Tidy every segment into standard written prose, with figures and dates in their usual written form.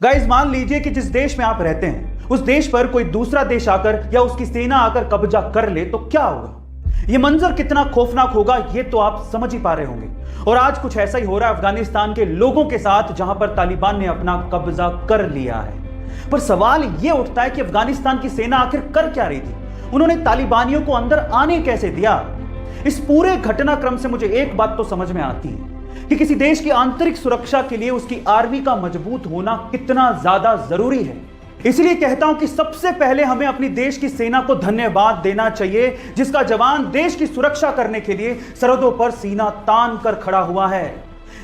Guys मान लीजिए कि जिस देश में आप रहते हैं उस देश पर कोई दूसरा देश आकर या उसकी सेना आकर कब्जा कर ले तो क्या होगा। यह मंजर कितना खौफनाक होगा ये तो आप समझ ही पा रहे होंगे। और आज कुछ ऐसा ही हो रहा है अफगानिस्तान के लोगों के साथ, जहां पर तालिबान ने अपना कब्जा कर लिया है। पर सवाल यह उठता है कि अफगानिस्तान की सेना आखिर कर क्या रही थी, उन्होंने तालिबानियों को अंदर आने कैसे दिया। इस पूरे घटनाक्रम से मुझे एक बात तो समझ में आती है कि किसी देश की आंतरिक सुरक्षा के लिए उसकी आर्मी का मजबूत होना कितना ज्यादा जरूरी है। इसलिए कहता हूं कि सबसे पहले हमें अपनी देश की सेना को धन्यवाद देना चाहिए, जिसका जवान देश की सुरक्षा करने के लिए सरहदों पर सीना तान कर खड़ा हुआ है।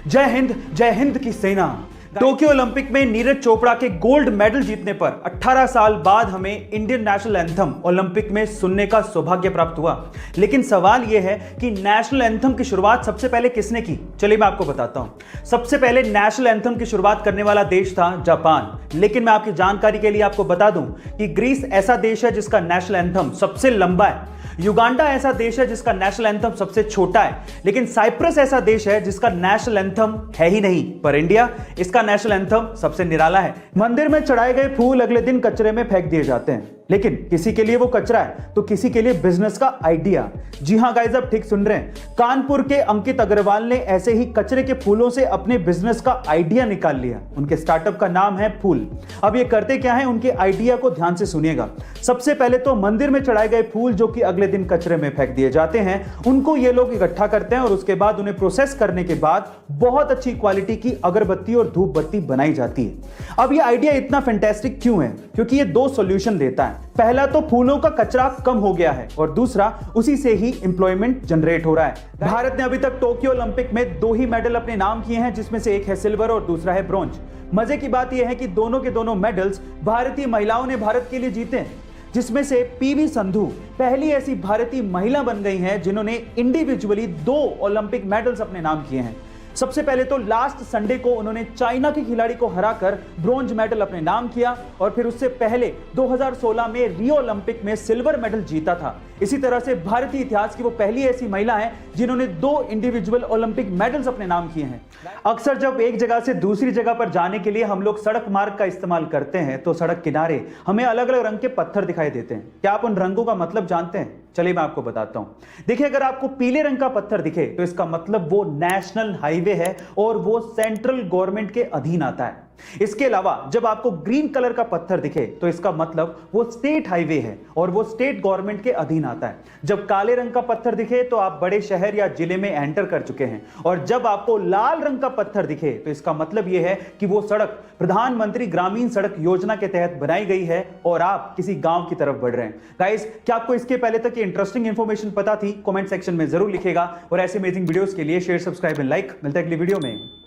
जय हिंद की सेना। टोक्यो ओलंपिक में नीरज चोपड़ा के गोल्ड मेडल जीतने पर 18 साल बाद हमें इंडियन नेशनल एंथम ओलंपिक में सुनने का सौभाग्य प्राप्त हुआ। लेकिन सवाल यह है कि नेशनल एंथम की शुरुआत सबसे पहले किसने की। चलिए मैं आपको बताता हूं। सबसे पहले नेशनल एंथम की शुरुआत करने वाला देश था जापान। लेकिन मैं आपकी जानकारी के लिए आपको बता दूं कि ग्रीस ऐसा देश है जिसका नेशनल एंथम सबसे लंबा है। युगांडा ऐसा देश है जिसका नेशनल एंथम सबसे छोटा है। लेकिन साइप्रस ऐसा देश है जिसका नेशनल एंथम है ही नहीं। पर इंडिया, इसका नेशनल एंथम सबसे निराला है। मंदिर में चढ़ाए गए फूल अगले दिन कचरे में फेंक दिए जाते हैं, लेकिन किसी के लिए वो कचरा है तो किसी के लिए बिजनेस का आइडिया। जी हां गाइस, आप ठीक सुन रहे हैं। कानपुर के अंकित अग्रवाल ने ऐसे ही कचरे के फूलों से अपने बिजनेस का आइडिया निकाल लिया। उनके स्टार्टअप का नाम है फूल। अब ये करते क्या है, उनके आइडिया को ध्यान से सुनिएगा। सबसे पहले तो मंदिर में चढ़ाए गए फूल जो कि अगले दिन कचरे में फेंक दिए जाते हैं, उनको ये लोग इकट्ठा करते हैं और उसके बाद उन्हें प्रोसेस करने के बाद बहुत अच्छी क्वालिटी की अगरबत्ती और धूप बत्ती बनाई जाती है। अब ये आइडिया इतना फैंटास्टिक क्यों है? क्योंकि ये दो सॉल्यूशन देता है। पहला तो फूलों का कचरा कम हो गया है और दूसरा उसी से ही एम्प्लॉयमेंट जनरेट हो रहा है। भारत ने अभी तक टोक्यो ओलंपिक में 2 ही मेडल अपने नाम किए हैं, जिसमें से एक है सिल्वर और दूसरा है ब्रॉन्ज। मजे की बात यह है कि दोनों के दोनों मेडल्स भारतीय महिलाओं ने भारत के लिए जीते हैं, जिसमें से पीवी संधू पहली ऐसी भारतीय महिला बन गई हैं जिन्होंने इंडिविजुअली 2 ओलंपिक मेडल्स अपने नाम किए हैं। सबसे पहले तो लास्ट संडे को उन्होंने चाइना के खिलाड़ी को हराकर ब्रॉन्ज मेडल अपने नाम किया और फिर उससे पहले 2016 में रियो ओलंपिक में सिल्वर मेडल जीता था। इसी तरह से भारतीय इतिहास की वो पहली ऐसी महिला है जिन्होंने 2 इंडिविजुअल ओलंपिक मेडल्स अपने नाम किए हैं। अक्सर जब एक जगह से दूसरी जगह पर जाने के लिए हम लोग सड़क मार्ग का इस्तेमाल करते हैं तो सड़क किनारे हमें अलग अलग रंग के पत्थर दिखाई देते हैं। क्या आप उन रंगों का मतलब जानते हैं? चलिए मैं आपको बताता हूं। देखिए, अगर आपको पीले रंग का पत्थर दिखे तो इसका मतलब वो नेशनल हाईवे है और वो सेंट्रल गवर्नमेंट के अधीन आता है। इसके अलावा जब आपको ग्रीन कलर का पत्थर दिखे तो इसका मतलब वो स्टेट हाईवे है और वो स्टेट गवर्नमेंट के अधीन आता है। जब काले रंग का पत्थर दिखे तो आप बड़े शहर या जिले में एंटर कर चुके हैं और जब आपको लाल रंग का पत्थर दिखे तो इसका मतलब यह है कि वो सड़क प्रधानमंत्री ग्रामीण सड़क योजना के तहत बनाई गई है और आप किसी गांव की तरफ बढ़ रहे हैं। गाइस, क्या आपको इसके पहले तक ये इंटरेस्टिंग इंफॉर्मेशन पता थी? कमेंट सेक्शन में जरूर लिखेगा और ऐसे अमेजिंग वीडियोस के लिए शेयर, सब्सक्राइब एंड लाइक। मिलते हैं अगली वीडियो में।